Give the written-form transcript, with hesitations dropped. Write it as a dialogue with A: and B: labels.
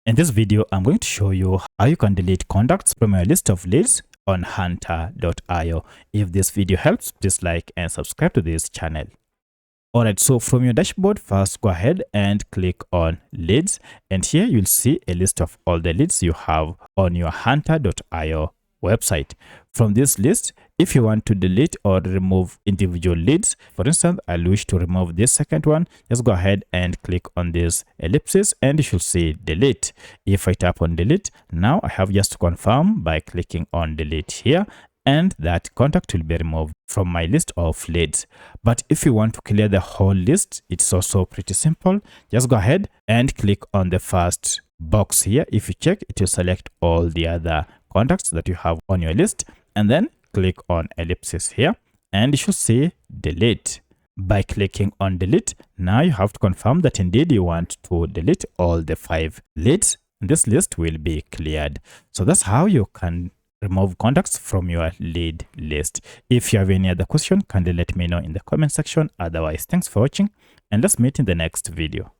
A: In this video, I'm going to show you how you can delete contacts from your list of leads on Hunter.io. If this video helps, please like and subscribe to this channel. Alright, so from your dashboard, first go ahead and click on leads, and here you'll see a list of all the leads you have on your Hunter.io website. From this list, if you want to delete or remove individual leads, for instance, I wish to remove this second one, just go ahead and click on this ellipsis and you should see delete. If I tap on delete, now I have just to confirm by clicking on delete here, and that contact will be removed from my list of leads. But if you want to clear the whole list, it's also pretty simple. Just go ahead and click on the first box here. If you check, it will select all the other contacts that you have on your list, and then click on ellipsis here and you should see delete. By clicking on delete, now you have to confirm that indeed you want to delete all the 5 leads. This list will be cleared. So that's how you can remove contacts from your lead list. If you have any other question, kindly let me know in the comment section. Otherwise, thanks for watching and let's meet in the next video.